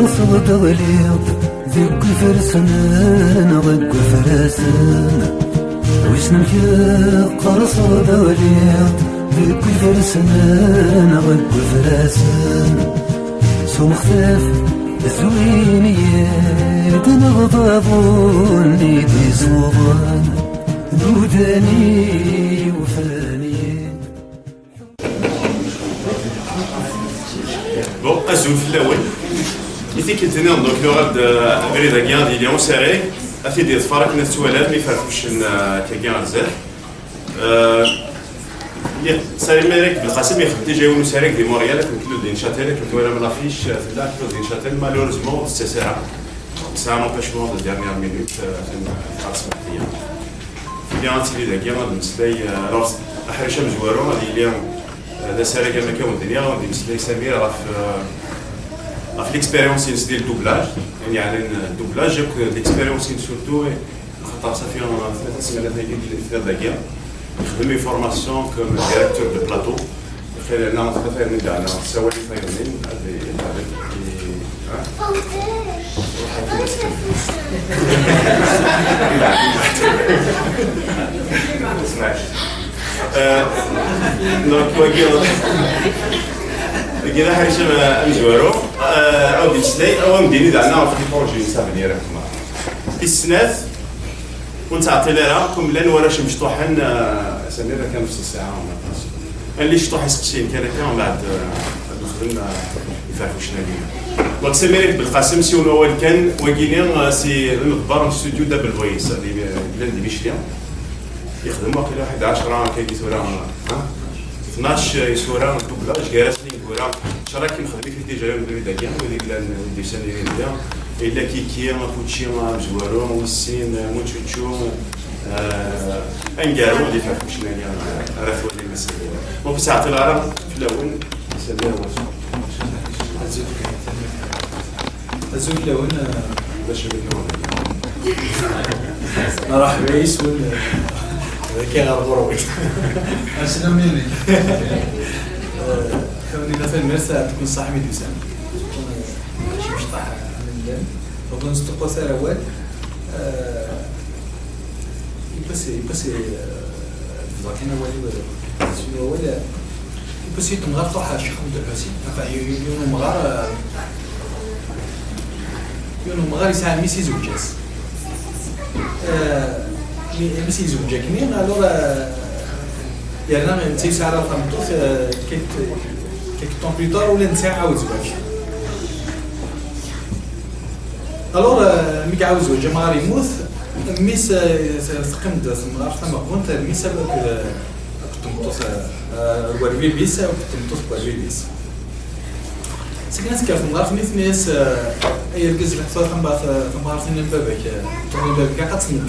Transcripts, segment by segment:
قرص دغليط ذيك فرسنا ضق فرسنا وش نمشي قرص دغليط ذيك فرسنا ضق فرسنا سو مختلف زوينيات نغضبون ليدي صوبان دوداني وفاني. Bon, azul في الأول. إذا كنت أنا donc le rap de Breda Guian d'il y a un serré, a fait des fois que notre toilette mais faire coucher quelqu'un à zéro. سالي مالك بالقاسم يخدم جاي ونسالك دي موريال كنت له دين شاتيل كنت ولا من لافيش في لا كنت دين شاتيل مالوريزمون سي ساعه ساعه مونباشمون دو ديرنيير مينوت في القاسم فيا فيا انتي لي داكيا بالنسبه لي احرشا مزوارو غادي اليوم هذا سالي كما كان الدنيا غادي بالنسبه لي سمير راه في ليكسبيريونس ديال الدوبلاج يعني على الدوبلاج جاك ليكسبيريونس سورتو خاطر صافي 3 سنوات في داكيا خدمي فورماسيون كوم ديريكتور دو بلاطو خير انا متفاهم من انا سوالي فايرين كذا حاجه مزوارو او دي سلاي او مديني دعنا في بروجي سابني راه في السنات كنت عطي لها كم لان وراش مشطوحن سمير كان نفس الساعه اللي شطوح يسقسين كان بعد دخلنا يفرفشنا لينا دونك سمير بالقاسم سي اول كان واكينين سي المخبر الاستوديو دابل فويس اللي بلان دي بيشليا يخدم واقيلا واحد 10 كاين صوره 12 صوره دوبلاج جالسين كورا شراك نخدم في تجارب البدايه وديك ندير سنين ديال إلا كيكي مابوتشي مزوارو ويسين موتشوتشو انقارو اللي فاكوشنا ليا راه ولي المسائل دونك ساعة العرب في الأول سمير الزوج الأول باش بينهم راح بعيس ولا كي غربروي اسلاميني حاولي مثلا مرسى تكون صاحبي دوسام شي مشطح donc on se trouve à la web il peut se ذاكينا ولا شنو ولا يبسي تمغار طاح شيخ محمد الحسين يونو مغار يسعى ميسي زوجاس ميسي زوجا كنين الوغ يعني نتي ساعه فهمتو كيك طون بليطار ولا نتاع عاود زواج الوغ ميك عاود زواج مغار يموت ميس سقمت سمغار ثم كنت ميس كنت وربي بيس وكنت وربي بيس سكنت كاف مغار ميس ناس اي ركز لك صار ثم مغار ثاني بابك ثاني بابك قد سنك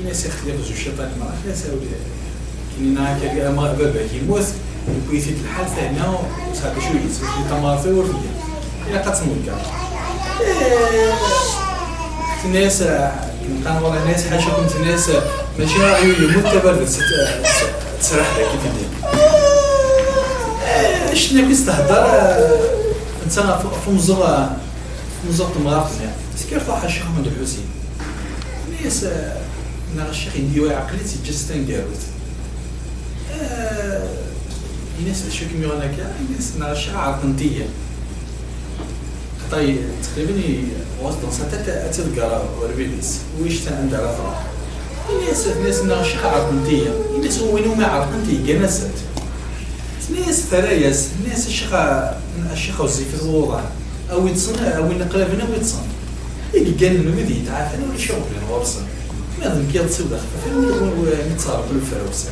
ناس يختلف زوج شطات ما عرفت اساوي كينا كا ما بابك يموت وكيفيت الحال ثانيه وصافي شويه سميتو تمارسي ورفيه الى قد سنك الناس كان والله الناس حاشا كنت الناس ماشي راهي يموت تبرد تسرح لك كيف يدير شنو كيستهدر انت في مزرعه مغارتنا تسكر طاح الشيخ محمد الحسين الناس نا الشيخ يديو عقلتي جستان قالت الناس شو كيما هناك الناس نا الشيخ عقنتيه طيب تقريبا وسط ساعات تلقى وربيليس ويش عند على طرف الناس ناشخ عقنتيه الناس وينو ما عقنتي جنست الناس ثرايس الناس الشيخ وزيف الوضع او يتصن او نقلبنا ويتصن اللي كان المدي تعافى ولا شغل ورصه ما ظن كي تصيب خفيف ونتصارف بالفلوس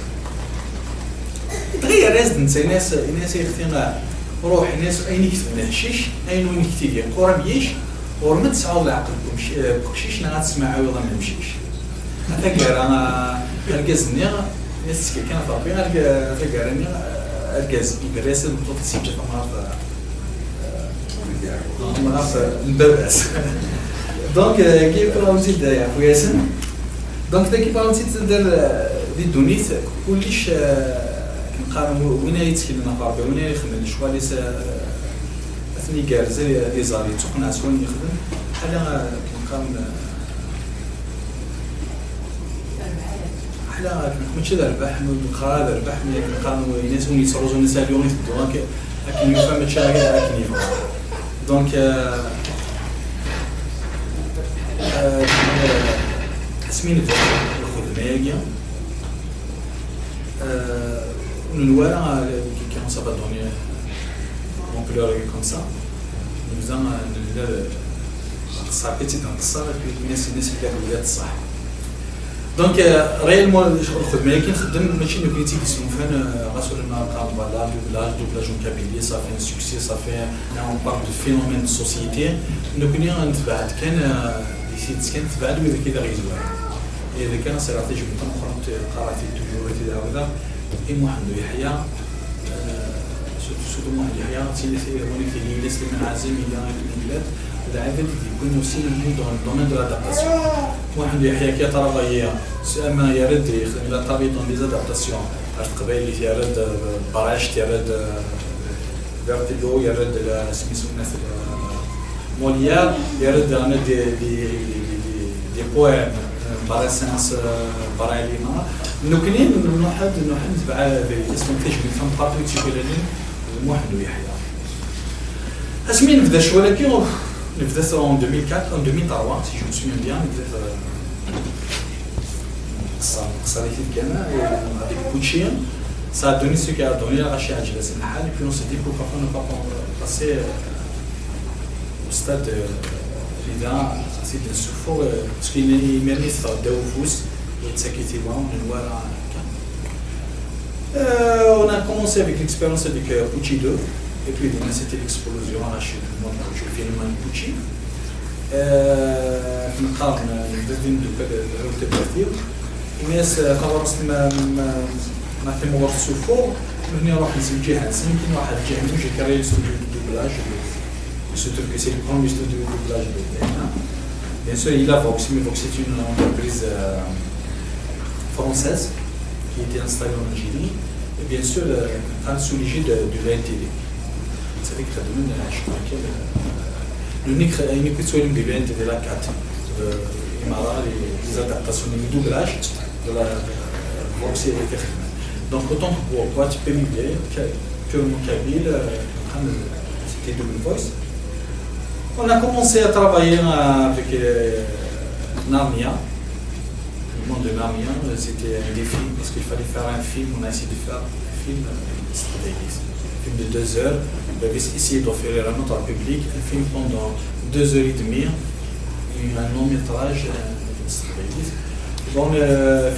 تغير ريزدنس الناس يختينا روح الناس اين يكتب حشيش اين وين يكتب قرب يش ورمت سعود العقل بكشيش نغات تسمع ايضا ما يمشيش اتذكر انا الكازني ناس كان طابي اتذكر اني الكاز بالرسم بطوط سيجا مرات البرس دونك كيف راهو زيد يا خويا ياسين دونك كيف راهو زيد دار دي دونيت كلش نقارن وين يتكلم نفر وين يخدم شغل ليس اثني كارزي لي زاري تقنع سوين يخدم حاجه نقارن حلا ماشي ربح نقرا ربح نقارن الناس وين يصرزوا الناس اليوم يفدوا لكن يفهم ماشي هكا لكن يفهم دونك تسمين الخدمه الورا qui commence à pas donner on peut leur comme ça nous avons ça petit dans ça puis الناس اللي كانوا صح دونك ريالمون الخدمه كي نخدم ماشي نو كريتيك اسمو فين راسول لنا كان فوالا دوبلاج كابيلي صافي ان سوكسي صافي اون بارك دو فينومين دو سوسيتي نو كني نتبعد كان دي سيت كان تبعد ولا كذا غيزوار اذا كان صراحه جو كنت قرات قراتي توجور هذا إمو حمد يحيى سوتو مو يحيى تيلي وني في ليس من عازم الى البلاد العباد يكون aussi dans le domaine de l'adaptation واحد يحيى كي طرابيه اما يرد يخدم لا طبيب dans les adaptations قبيل يرد براش يرد فيرتيغو يرد سميتو الناس موليير يرد انا دي بويم بارسنس برايلينا نكنين نحد تبع اسم تجربه فهم بارتو تشكيلين واحد يحيى اسمين بدا شويه ولكن نبدا en 2004 en 2003 si je me souviens bien نبدا قصه في الجامعه avec Puccin ça a donné ce qui a donné la recherche عجله الحال puis on s'est dit pourquoi pas ne pas passer au stade لذا c'est bien sûr fort parce qu'il mérite de vous وتسكيتي معهم من وراء on a commencé avec l'expérience avec Pucci 2 et puis c'était l'explosion à chez tout le monde quand je filme un Pucci نقارن الدين دو التبرير الناس خلاص ما تم وقت سوفو هنا نروح نسمي جهه يمكن واحد جهه مش كاري استوديو دوبلاج surtout que c'est le premier studio de doublage de Vietnam. Bien sûr, il a Vox, mais Vox est une entreprise française qui était installée en Algérie et bien sûr sous l'égide de l'NTD. Vous savez que ça donne l'unique question de l'NTD, la 4, les adaptations de doublage de la Vox et Vietnam. Donc autant pour toi, tu peux migrer, purement kabyle, c'était Double Voice. On a commencé à travailler avec Narnia, le monde de Narnia, c'était un défi parce qu'il fallait faire un film, on a essayé de faire un film stratégique, un film de 2 heures, on avait essayé d'offrir à notre public un film pendant 2 heures et demie, un long métrage stratégique. Bon,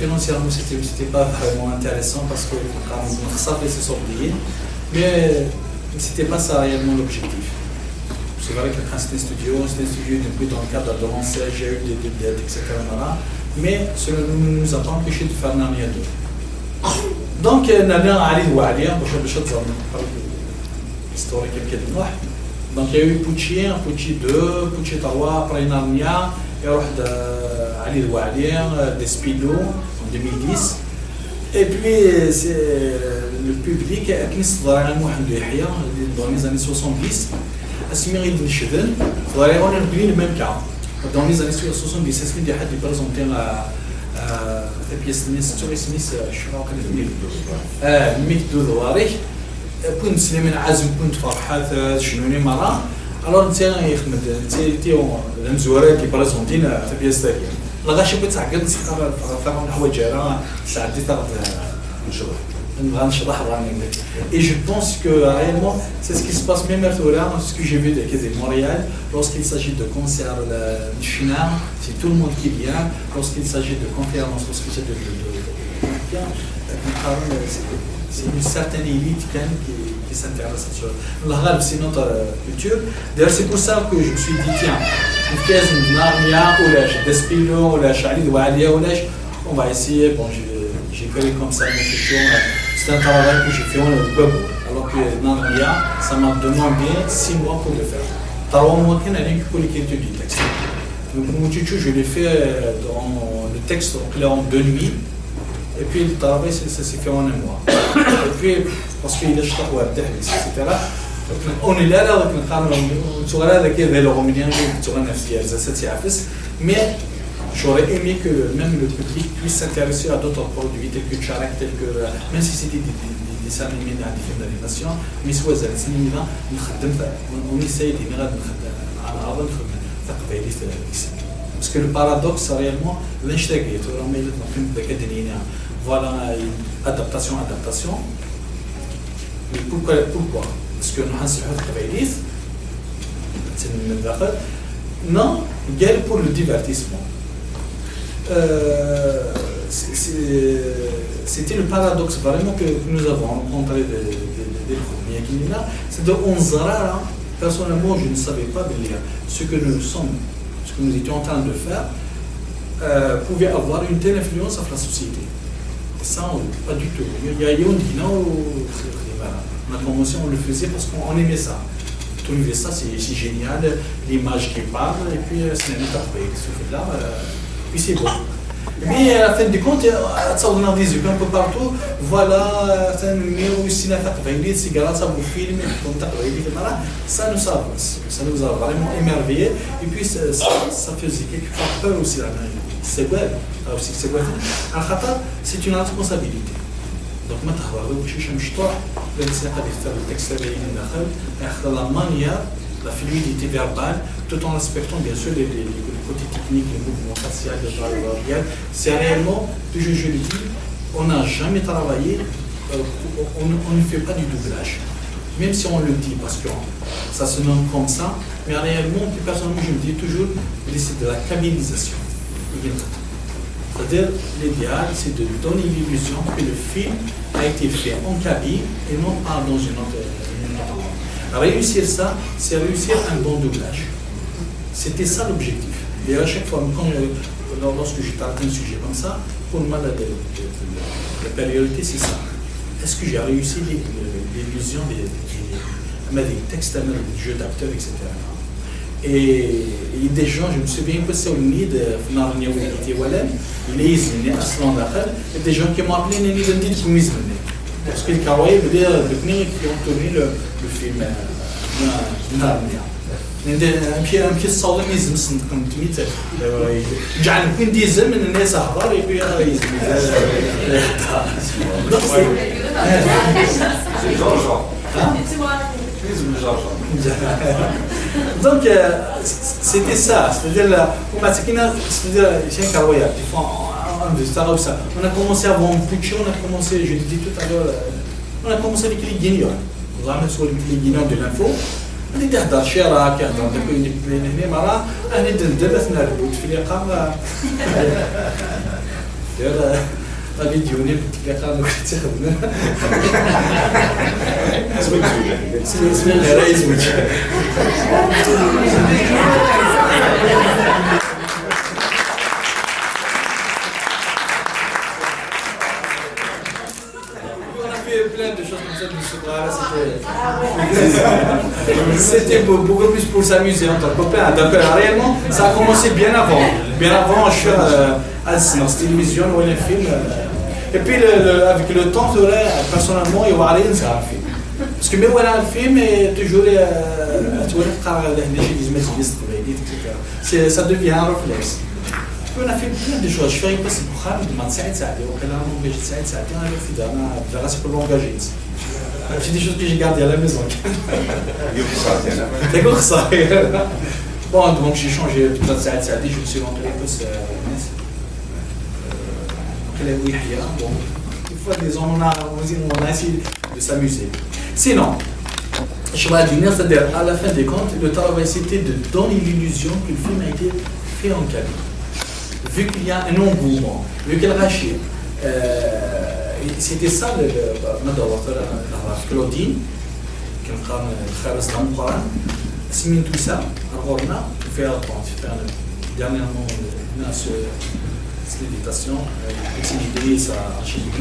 financièrement c'était pas vraiment intéressant parce que ça fait s'oublier, mais c'était pas ça réellement l'objectif. C'est vrai que c'était un studio depuis dans le cadre de l'enseigne, j'ai eu des dettes, etc. Mais cela ne nous a pas empêché de faire Narnia 2. Donc, Narnia Ali Oualia, historique quelque part. Donc, il y a eu Pucci 2, Pucci 3, après Narnia, et Ali Oualia, Despido en 2010. Et puis, c'est le public qui s'est dans les années 70. اسمي غير نشدن ضروري نبني الميم كا دوني زاني 70 اسمي دي حد يبرزونتي لا بيس نيس تو اسميس شنو كان ميك دو دواري كنت سليمان عازم كنت فرحات شنوني مرة الوغ انت يخدم انت المزوارات يبرزونتينا في بيس تاعي لا غاشي بتعقد نسخر فهم حوايج راه ساعدي تاع نشرح Et je pense que réellement, c'est ce qui se passe même à Florent, ce que j'ai vu de Montréal, lorsqu'il s'agit de concerts de Chine, c'est tout le monde qui vient, lorsqu'il s'agit de conférences, lorsqu'il s'agit de c'est une certaine élite qui s'intéresse à ça. L'arabe, c'est notre culture. D'ailleurs, c'est pour ça que je me suis dit, tiens, une pièce de Narnia, ou la Despino, ou la Charlie de Walia, on va essayer, bon, j'ai créé comme ça une question. C'est un travail que j'ai fait en web, alors que Narnia, ça m'a demandé 6 mois pour le faire. 3 mois qu'il n'y a rien que pour l'écriture du texte. Donc, mon tutu, je l'ai fait dans le texte en 2 nuits. Et puis le travail, ça s'est fait en un mois. Et puis, parce qu'il a acheté etc. On est là, mais j'aurais aimé que même le public puisse s'intéresser à d'autres produits tels que Tcharek, tels que, même si c'était des dessins animés, des films d'animation, mais soit on essaye de parce que le paradoxe, réellement, voilà, adaptation. Mais pourquoi? Parce que nous avons non, guerre pour le divertissement. C'était le paradoxe vraiment que nous avons rencontré des premiers Guinéens. C'est de 11 ans, personnellement, je ne savais pas ce que nous sommes, ce que nous étions en train de faire, pouvait avoir une telle influence sur la société. Ça, pas du tout. Il y a une Guinée on a commencé, on le faisait parce qu'on aimait ça. Trouver ça, c'est génial, l'image qui parle, et puis c'est un état ce fait-là, puis c'est beau. Mais à la fin des comptes, on a des yeux un peu partout, voilà, ça nous a vraiment émerveillé, et puis ça faisait quelque part peur aussi. C'est vrai, c'est une responsabilité. Donc, la manière, la fluidité verbale, tout en respectant bien sûr les côtés techniques, les mouvements faciaux, les barrières. C'est réellement, je le dis, on n'a jamais travaillé, on ne fait pas du doublage. Même si on le dit, parce que ça se nomme comme ça, mais réellement, personnellement, je me dis toujours, c'est de la kabylisation. C'est-à-dire, l'idéal, c'est de donner l'illusion que le film a été fait en Kabylie et non pas dans une autre langue. Réussir ça, c'est réussir un bon doublage. C'était ça l'objectif. Et à chaque fois, lorsque je traite un sujet comme ça, pour moi, la priorité, c'est ça. Est-ce que j'ai réussi l'illusion des textes, des jeux d'acteurs, etc. Et des gens, je me souviens que c'est au nid de Narnia ou il est isolé, et des gens qui m'ont appelé Nini Dendi de Kouizmene. Parce que les Kawaii veut dire le qui ont tourné le film Narnia. Un pied صالميزم صندوقهم تميت جعل كل ديزم من الناس أحضر يبي يزم Donc c'était ça, c'est-à-dire on a commencé avant Pucci, on a commencé, je l'ai dit tout à l'heure, on a commencé avec les Guinéens. On a commencé avec les Guinéens de l'info. On était à Darchera, qui a été une année, voilà, on est de la bout de Philippe. La vidéo n'est pas très bonne. C'est une raison. Plein de choses comme ça, c'était beaucoup plus pour s'amuser entre copains. Donc réellement, ça a commencé bien avant. Bien avant, je suis à la télévision ou un film. Et puis avec le temps, personnellement, il y aura rien à faire. Parce que même voilà un film, toujours ça devient un réflexe. On a fait plein de choses. Je fais pas ce programme de 27 ans, on a engagé 7 ans, on a fait pour l'engager. C'est des choses que j'ai gardées à la maison. C'est comme ça. Bon, donc j'ai changé toute la 7 ans, je me suis rentré un peu sur bon, une fois des ans, on a essayé de s'amuser. Sinon, je vais dire, c'est-à-dire à la fin des comptes, le travail c'était de donner l'illusion que le film a été fait en Kabylie. Vu qu'il y a un engouement, vu qu'il rachète, c'était ça le Claudine, qui est dans le Coran, c'est tout ça, alors on a fait dernièrement une méditation, exilé sa archive.